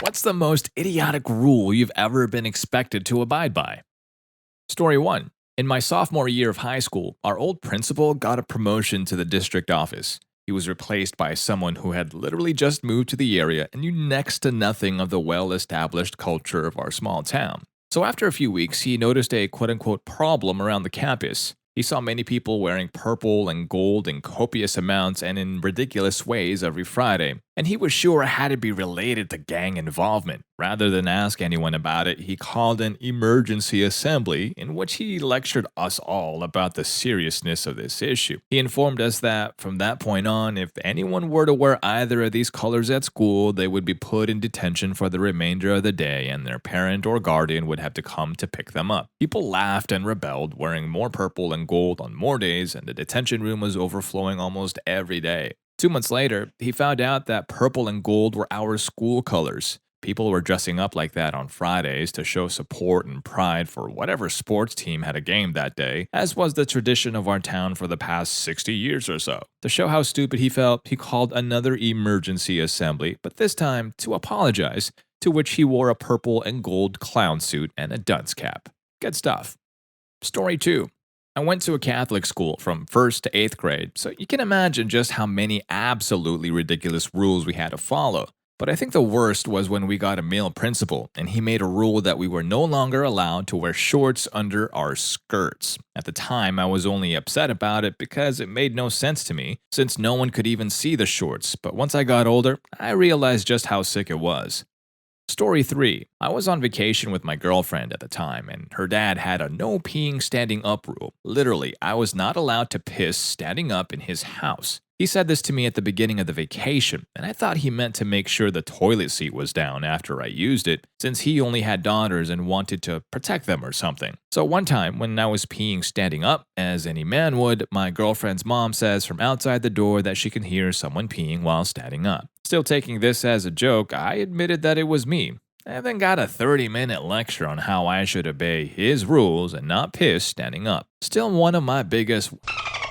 What's the most idiotic rule you've ever been expected to abide by? Story 1. In my sophomore year of high school, our old principal got a promotion to the district office. He was replaced by someone who had literally just moved to the area and knew next to nothing of the well established culture of our small town. So, after a few weeks, he noticed a quote unquote problem around the campus. He saw many people wearing purple and gold in copious amounts and in ridiculous ways every Friday, and he was sure it had to be related to gang involvement. Rather than ask anyone about it, he called an emergency assembly in which he lectured us all about the seriousness of this issue. He informed us that from that point on, if anyone were to wear either of these colors at school, they would be put in detention for the remainder of the day and their parent or guardian would have to come to pick them up. People laughed and rebelled, wearing more purple and gold on more days, and the detention room was overflowing almost every day. 2 months later, he found out that purple and gold were our school colors. People were dressing up like that on Fridays to show support and pride for whatever sports team had a game that day, as was the tradition of our town for the past 60 years or so. To show how stupid he felt, he called another emergency assembly, but this time to apologize, to which he wore a purple and gold clown suit and a dunce cap. Good stuff. Story 2. I went to a Catholic school from 1st to 8th grade, so you can imagine just how many absolutely ridiculous rules we had to follow. But I think the worst was when we got a male principal, and he made a rule that we were no longer allowed to wear shorts under our skirts. At the time, I was only upset about it because it made no sense to me, since no one could even see the shorts, but once I got older, I realized just how sick it was. Story 3. I was on vacation with my girlfriend at the time, and her dad had a no peeing standing up rule. Literally, I was not allowed to piss standing up in his house. He said this to me at the beginning of the vacation, and I thought he meant to make sure the toilet seat was down after I used it, since he only had daughters and wanted to protect them or something. So one time, when I was peeing standing up, as any man would, my girlfriend's mom says from outside the door that she can hear someone peeing while standing up. Still taking this as a joke, I admitted that it was me. I then got a 30-minute lecture on how I should obey his rules and not piss standing up. Still one of my biggest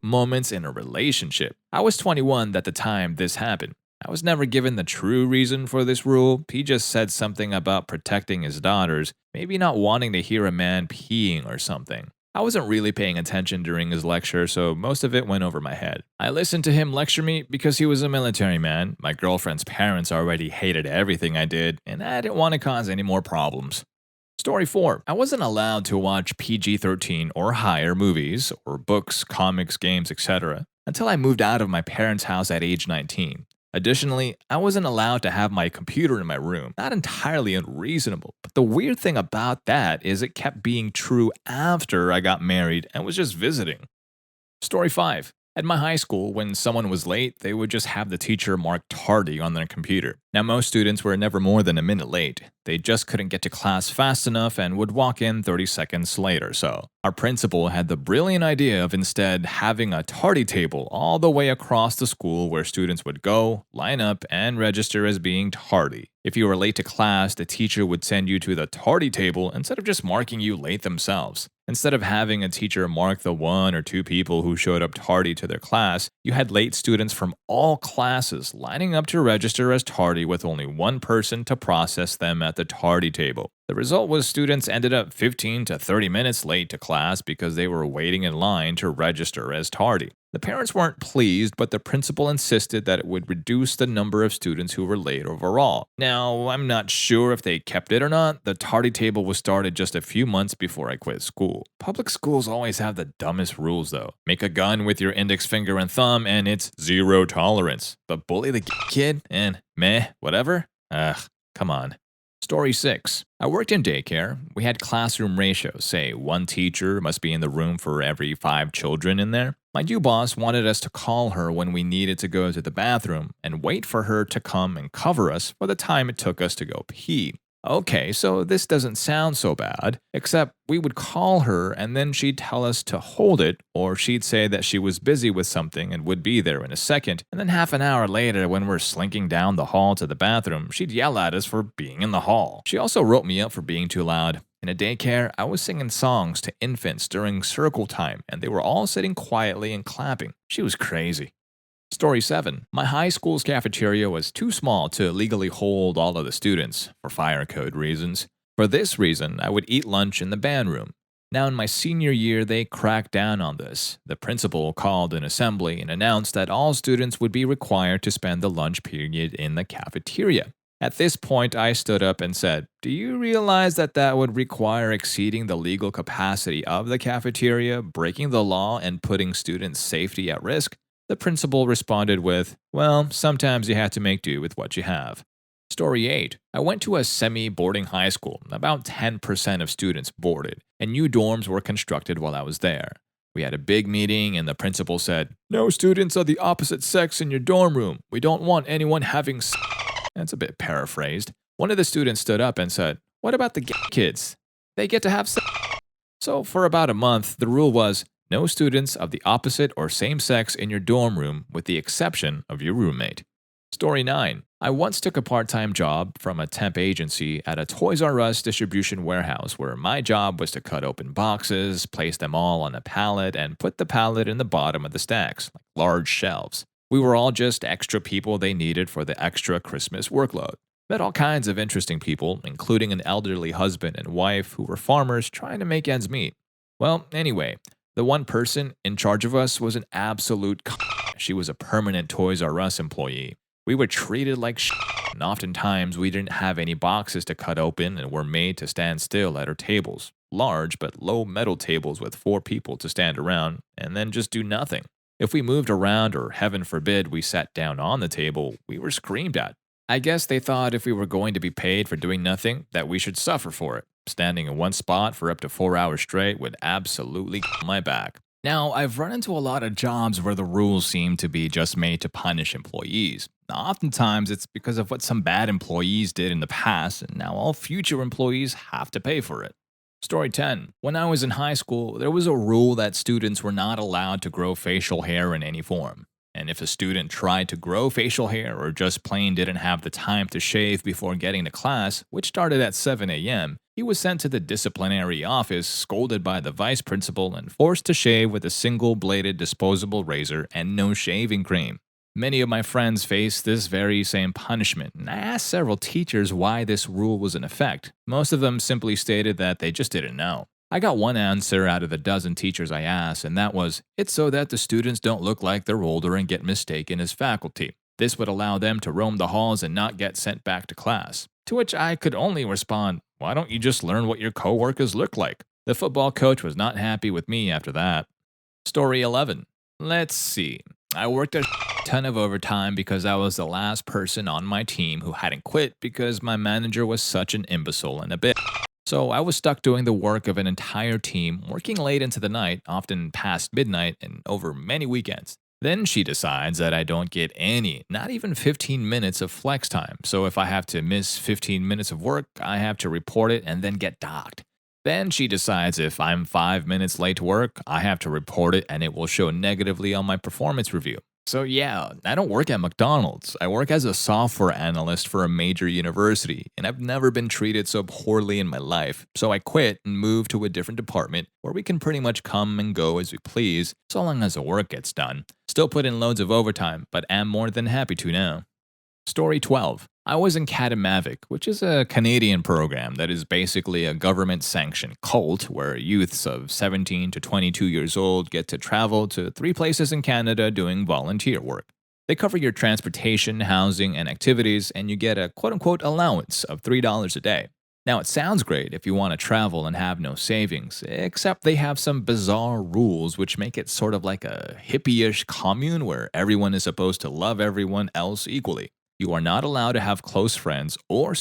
moments in a relationship. I was 21 at the time this happened. I was never given the true reason for this rule. He just said something about protecting his daughters, maybe not wanting to hear a man peeing or something. I wasn't really paying attention during his lecture, so most of it went over my head. I listened to him lecture me because he was a military man. My girlfriend's parents already hated everything I did, and I didn't want to cause any more problems. Story 4. I wasn't allowed to watch PG-13 or higher movies, or books, comics, games, etc. until I moved out of my parents' house at age 19. Additionally, I wasn't allowed to have my computer in my room. Not entirely unreasonable, but the weird thing about that is it kept being true after I got married and was just visiting. Story 5. At my high school, when someone was late, they would just have the teacher mark tardy on their computer. Now, most students were never more than a minute late. They just couldn't get to class fast enough and would walk in 30 seconds late or so. Our principal had the brilliant idea of instead having a tardy table all the way across the school where students would go, line up, and register as being tardy. If you were late to class, the teacher would send you to the tardy table instead of just marking you late themselves. Instead of having a teacher mark the 1 or 2 people who showed up tardy to their class, you had late students from all classes lining up to register as tardy with only one person to process them at the tardy table. The result was students ended up 15 to 30 minutes late to class because they were waiting in line to register as tardy. The parents weren't pleased, but the principal insisted that it would reduce the number of students who were late overall. Now, I'm not sure if they kept it or not. The tardy table was started just a few months before I quit school. Public schools always have the dumbest rules, though. Make a gun with your index finger and thumb, and it's zero tolerance. But bully the kid, and meh, whatever? Ugh, come on. Story 6. I worked in daycare. We had classroom ratios, say one teacher must be in the room for every 5 children in there. My new boss wanted us to call her when we needed to go to the bathroom and wait for her to come and cover us for the time it took us to go pee. Okay, so this doesn't sound so bad, except we would call her and then she'd tell us to hold it, or she'd say that she was busy with something and would be there in a second, and then half an hour later when we're slinking down the hall to the bathroom, she'd yell at us for being in the hall. She also wrote me up for being too loud. In a daycare, I was singing songs to infants during circle time, and they were all sitting quietly and clapping. She was crazy. Story 7. My high school's cafeteria was too small to legally hold all of the students, for fire code reasons. For this reason, I would eat lunch in the band room. Now, in my senior year, they cracked down on this. The principal called an assembly and announced that all students would be required to spend the lunch period in the cafeteria. At this point, I stood up and said, "Do you realize that that would require exceeding the legal capacity of the cafeteria, breaking the law, and putting students' safety at risk?" The principal responded with, "Well, sometimes you have to make do with what you have." Story 8. I went to a semi-boarding high school. About 10% of students boarded, and new dorms were constructed while I was there. We had a big meeting, and the principal said, "No students of the opposite sex in your dorm room. We don't want anyone having sex." That's a bit paraphrased. One of the students stood up and said, "What about the gay kids? They get to have sex." So for about a month, the rule was, no students of the opposite or same sex in your dorm room with the exception of your roommate. Story 9. I once took a part-time job from a temp agency at a Toys R Us distribution warehouse where my job was to cut open boxes, place them all on a pallet, and put the pallet in the bottom of the stacks, like large shelves. We were all just extra people they needed for the extra Christmas workload. Met all kinds of interesting people, including an elderly husband and wife who were farmers trying to make ends meet. Well, anyway, the one person in charge of us was an absolute She was a permanent Toys R Us employee. We were treated like and oftentimes we didn't have any boxes to cut open and were made to stand still at our tables. Large but low metal tables with 4 people to stand around and then just do nothing. If we moved around or heaven forbid we sat down on the table, we were screamed at. I guess they thought if we were going to be paid for doing nothing, that we should suffer for it. Standing in one spot for up to 4 hours straight would absolutely kill my back. Now, I've run into a lot of jobs where the rules seem to be just made to punish employees. Oftentimes, it's because of what some bad employees did in the past, and now all future employees have to pay for it. Story 10. When I was in high school, there was a rule that students were not allowed to grow facial hair in any form. And if a student tried to grow facial hair or just plain didn't have the time to shave before getting to class, which started at 7 a.m., he was sent to the disciplinary office, scolded by the vice principal, and forced to shave with a single-bladed disposable razor and no shaving cream. Many of my friends faced this very same punishment, and I asked several teachers why this rule was in effect. Most of them simply stated that they just didn't know. I got one answer out of the dozen teachers I asked, and that was, "It's so that the students don't look like they're older and get mistaken as faculty. This would allow them to roam the halls and not get sent back to class." To which I could only respond, "Why don't you just learn what your coworkers look like?" The football coach was not happy with me after that. Story 11. Let's see. I worked a ton of overtime because I was the last person on my team who hadn't quit because my manager was such an imbecile and a bitch. So I was stuck doing the work of an entire team, working late into the night, often past midnight and over many weekends. Then she decides that I don't get any, not even 15 minutes of flex time. So if I have to miss 15 minutes of work, I have to report it and then get docked. Then she decides if I'm 5 minutes late to work, I have to report it and it will show negatively on my performance review. So yeah, I don't work at McDonald's. I work as a software analyst for a major university, and I've never been treated so poorly in my life. So I quit and moved to a different department where we can pretty much come and go as we please, so long as the work gets done. Still put in loads of overtime, but am more than happy to now. Story 12. I was in Catamavic, which is a Canadian program that is basically a government-sanctioned cult where youths of 17 to 22 years old get to travel to 3 places in Canada doing volunteer work. They cover your transportation, housing, and activities, and you get a quote-unquote allowance of $3 a day. Now, it sounds great if you want to travel and have no savings, except they have some bizarre rules which make it sort of like a hippie-ish commune where everyone is supposed to love everyone else equally. You are not allowed to have close friends or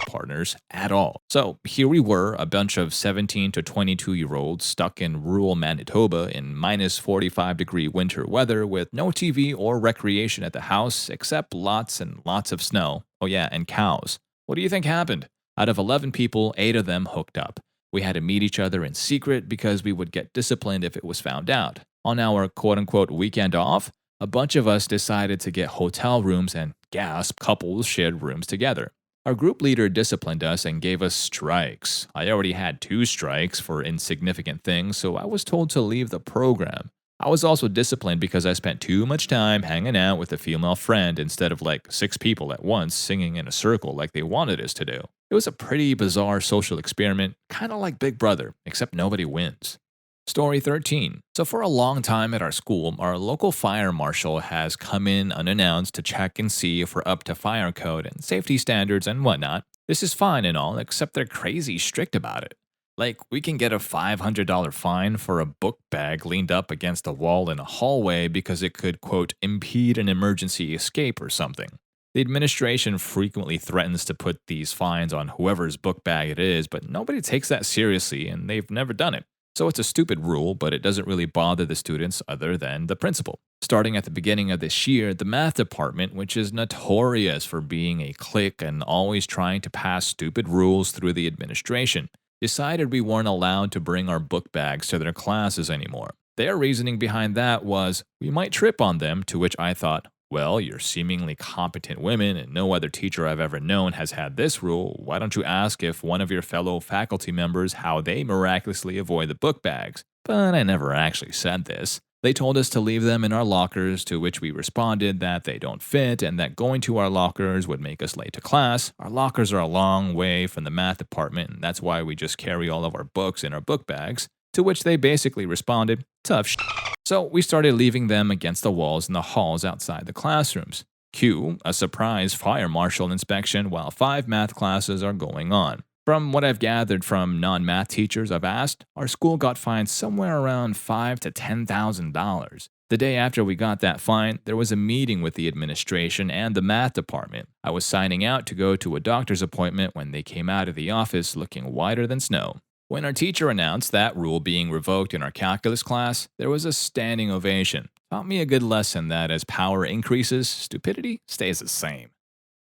partners at all. So here we were, a bunch of 17 to 22-year-olds stuck in rural Manitoba in minus 45-degree winter weather with no TV or recreation at the house except lots and lots of snow. Oh yeah, and cows. What do you think happened? Out of 11 people, 8 of them hooked up. We had to meet each other in secret because we would get disciplined if it was found out. On our quote-unquote weekend off, a bunch of us decided to get hotel rooms and, gasp, couples shared rooms together. Our group leader disciplined us and gave us strikes. I already had 2 strikes for insignificant things, so I was told to leave the program. I was also disciplined because I spent too much time hanging out with a female friend instead of like 6 people at once singing in a circle like they wanted us to do. It was a pretty bizarre social experiment, kind of like Big Brother, except nobody wins. Story 13. So, for a long time at our school, our local fire marshal has come in unannounced to check and see if we're up to fire code and safety standards and whatnot. This is fine and all, except they're crazy strict about it. Like, we can get a $500 fine for a book bag leaned up against a wall in a hallway because it could, quote, impede an emergency escape or something. The administration frequently threatens to put these fines on whoever's book bag it is, but nobody takes that seriously and they've never done it. So it's a stupid rule, but it doesn't really bother the students other than the principal. Starting at the beginning of this year, the math department, which is notorious for being a clique and always trying to pass stupid rules through the administration, decided we weren't allowed to bring our book bags to their classes anymore. Their reasoning behind that was, we might trip on them, to which I thought, well, you're seemingly competent women and no other teacher I've ever known has had this rule. Why don't you ask if one of your fellow faculty members how they miraculously avoid the book bags? But I never actually said this. They told us to leave them in our lockers, to which we responded that they don't fit and that going to our lockers would make us late to class. Our lockers are a long way from the math department, and that's why we just carry all of our books in our book bags. To which they basically responded, tough shit. So we started leaving them against the walls in the halls outside the classrooms. Cue a surprise fire marshal inspection while 5 math classes are going on. From what I've gathered from non-math teachers I've asked, our school got fined somewhere around $5,000 to $10,000. The day after we got that fine, there was a meeting with the administration and the math department. I was signing out to go to a doctor's appointment when they came out of the office looking whiter than snow. When our teacher announced that rule being revoked in our calculus class, there was a standing ovation. Taught me a good lesson that as power increases, stupidity stays the same.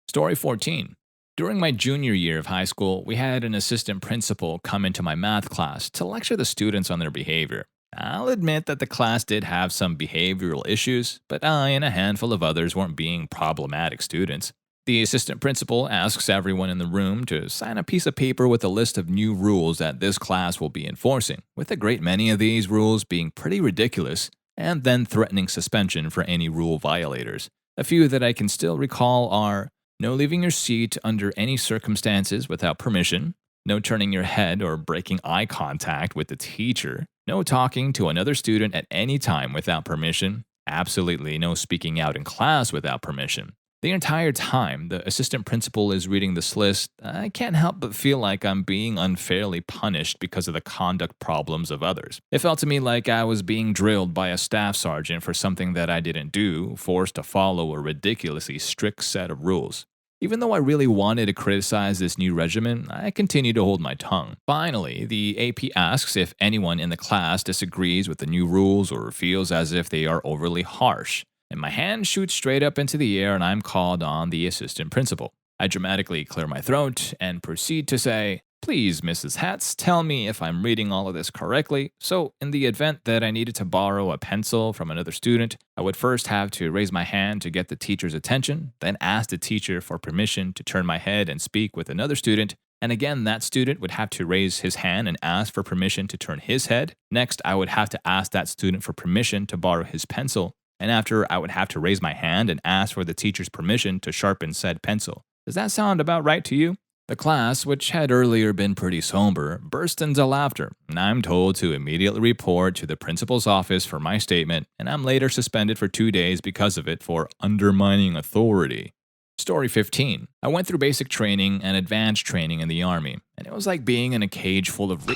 Story 14. During my junior year of high school, we had an assistant principal come into my math class to lecture the students on their behavior. I'll admit that the class did have some behavioral issues, but I and a handful of others weren't being problematic students. The assistant principal asks everyone in the room to sign a piece of paper with a list of new rules that this class will be enforcing, with a great many of these rules being pretty ridiculous, and then threatening suspension for any rule violators. A few that I can still recall are no leaving your seat under any circumstances without permission, no turning your head or breaking eye contact with the teacher, no talking to another student at any time without permission, absolutely no speaking out in class without permission. The entire time the assistant principal is reading this list, I can't help but feel like I'm being unfairly punished because of the conduct problems of others. It felt to me like I was being drilled by a staff sergeant for something that I didn't do, forced to follow a ridiculously strict set of rules. Even though I really wanted to criticize this new regimen, I continued to hold my tongue. Finally, the AP asks if anyone in the class disagrees with the new rules or feels as if they are overly harsh. And my hand shoots straight up into the air and I'm called on the assistant principal. I dramatically clear my throat and proceed to say, please, Mrs. Hatz, tell me if I'm reading all of this correctly. So, in the event that I needed to borrow a pencil from another student, I would first have to raise my hand to get the teacher's attention, then ask the teacher for permission to turn my head and speak with another student, and again, that student would have to raise his hand and ask for permission to turn his head. Next, I would have to ask that student for permission to borrow his pencil. And after, I would have to raise my hand and ask for the teacher's permission to sharpen said pencil. Does that sound about right to you? The class, which had earlier been pretty somber, burst into laughter, and I'm told to immediately report to the principal's office for my statement, and I'm later suspended for 2 days because of it for undermining authority. Story 15. I went through basic training and advanced training in the Army, and it was like being in a cage full of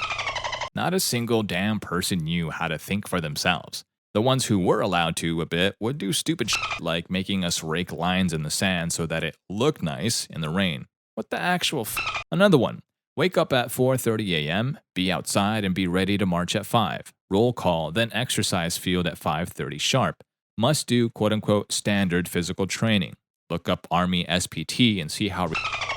not a single damn person knew how to think for themselves. The ones who were allowed to a bit would do stupid shit like making us rake lines in the sand so that it looked nice in the rain. What the actual Another one. Wake up at 4:30 a.m., be outside and be ready to march at 5. Roll call, then exercise field at 5:30 sharp. Must do quote-unquote standard physical training. Look up Army SPT and see how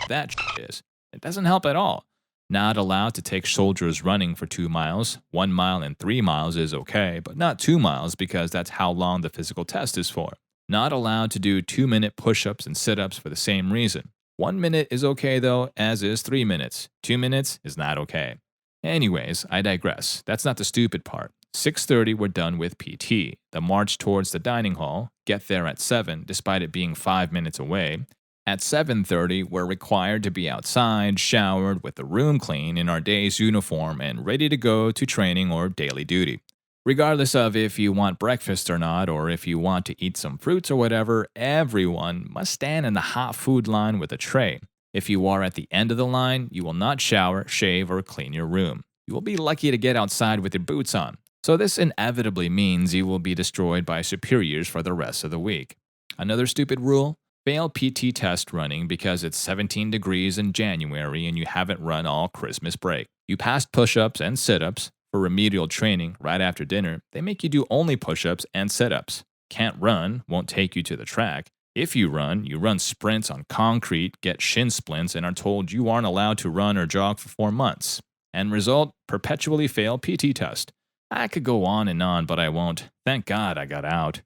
that is. It doesn't help at all. Not allowed to take soldiers running for 2 miles. 1 mile and 3 miles is okay, but not 2 miles because that's how long the physical test is for. Not allowed to do 2-minute push-ups and sit-ups for the same reason. 1 minute is okay though, as is 3 minutes. 2 minutes is not okay. Anyways, I digress. That's not the stupid part. 6:30 we're done with PT. The march towards the dining hall, get there at 7 despite it being 5 minutes away. At 7:30 we're required to be outside, showered, with the room clean, in our day's uniform and ready to go to training or daily duty. Regardless of if you want breakfast or not, or if you want to eat some fruits or whatever, everyone must stand in the hot food line with a tray. If you are at the end of the line, you will not shower, shave, or clean your room. You will be lucky to get outside with your boots on. So this inevitably means you will be destroyed by superiors for the rest of the week. Another stupid rule: fail PT test running because it's 17 degrees in January and you haven't run all Christmas break. You passed push-ups and sit-ups. For remedial training right after dinner, they make you do only push-ups and sit-ups. Can't run, won't take you to the track. If you run sprints on concrete, get shin splints, and are told you aren't allowed to run or jog for 4 months. End result: perpetually fail PT test. I could go on, but I won't. Thank God I got out.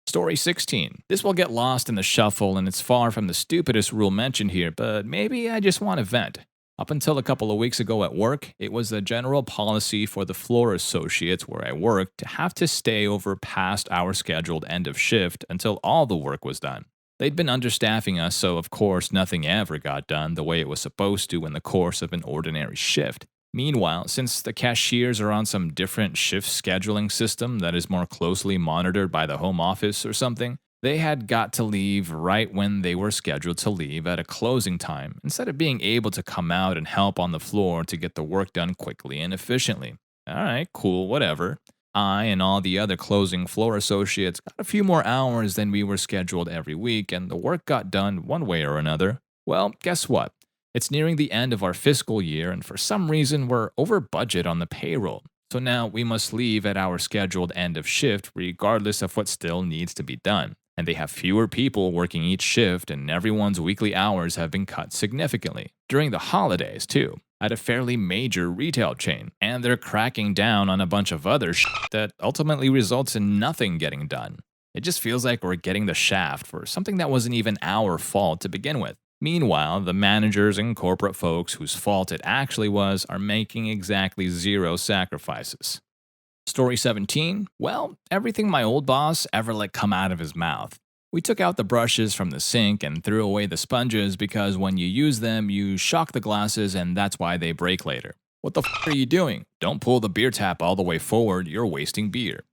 Story 16. This will get lost in the shuffle and it's far from the stupidest rule mentioned here, but maybe I just want to vent. Up until a couple of weeks ago at work, it was the general policy for the floor associates where I worked to have to stay over past our scheduled end of shift until all the work was done. They'd been understaffing us, so of course nothing ever got done the way it was supposed to in the course of an ordinary shift. Meanwhile, since the cashiers are on some different shift scheduling system that is more closely monitored by the home office or something, they had got to leave right when they were scheduled to leave at a closing time, instead of being able to come out and help on the floor to get the work done quickly and efficiently. Alright, cool, whatever. I and all the other closing floor associates got a few more hours than we were scheduled every week, and the work got done one way or another. Well, guess what? It's nearing the end of our fiscal year, and for some reason we're over budget on the payroll. So now we must leave at our scheduled end of shift regardless of what still needs to be done. And they have fewer people working each shift, and everyone's weekly hours have been cut significantly. During the holidays, too, at a fairly major retail chain. And they're cracking down on a bunch of other shit that ultimately results in nothing getting done. It just feels like we're getting the shaft for something that wasn't even our fault to begin with. Meanwhile, the managers and corporate folks whose fault it actually was are making exactly zero sacrifices. Story 17. Well, everything my old boss ever let come out of his mouth. We took out the brushes from the sink and threw away the sponges because when you use them, you shock the glasses and that's why they break later. What the f are you doing? Don't pull the beer tap all the way forward, you're wasting beer.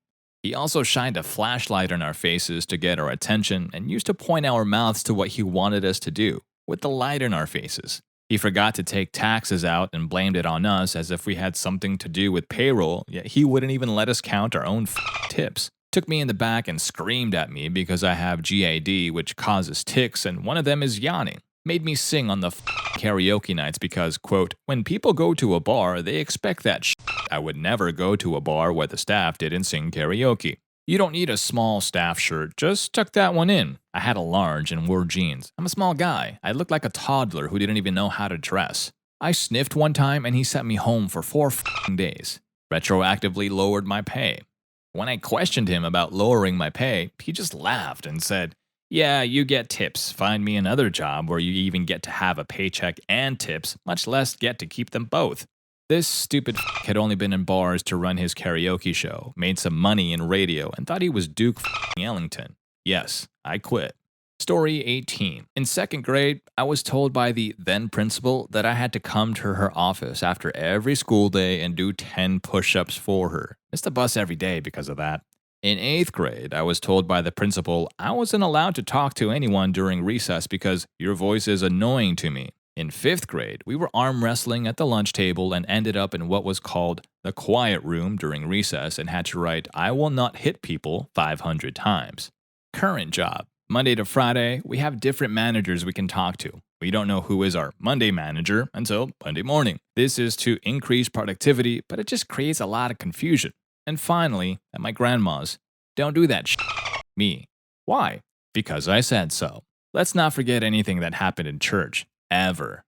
He also shined a flashlight on our faces to get our attention and used to point our mouths to what he wanted us to do, with the light in our faces. He forgot to take taxes out and blamed it on us as if we had something to do with payroll, yet he wouldn't even let us count our own tips. Took me in the back and screamed at me because I have GAD, which causes tics, and one of them is yawning. Made me sing on the karaoke nights because, quote, when people go to a bar, they expect that shit. I would never go to a bar where the staff didn't sing karaoke. You don't need a small staff shirt, just tuck that one in. I had a large and wore jeans. I'm a small guy. I looked like a toddler who didn't even know how to dress. I sniffed one time and he sent me home for 4 days. Retroactively lowered my pay. When I questioned him about lowering my pay, he just laughed and said, yeah, you get tips. Find me another job where you even get to have a paycheck and tips, much less get to keep them both. This stupid had only been in bars to run his karaoke show, made some money in radio, and thought he was Duke Ellington. Yes, I quit. Story 18. In second grade, I was told by the then principal that I had to come to her office after every school day and do 10 push-ups for her. Missed the bus every day because of that. In 8th grade, I was told by the principal I wasn't allowed to talk to anyone during recess because your voice is annoying to me. In 5th grade, we were arm wrestling at the lunch table and ended up in what was called the quiet room during recess and had to write, I will not hit people 500 times. Current job. Monday to Friday, we have different managers we can talk to. We don't know who is our Monday manager until Monday morning. This is to increase productivity, but it just creates a lot of confusion. And finally, at my grandma's, don't do that Me. Why? Because I said so. Let's not forget anything that happened in church. Ever.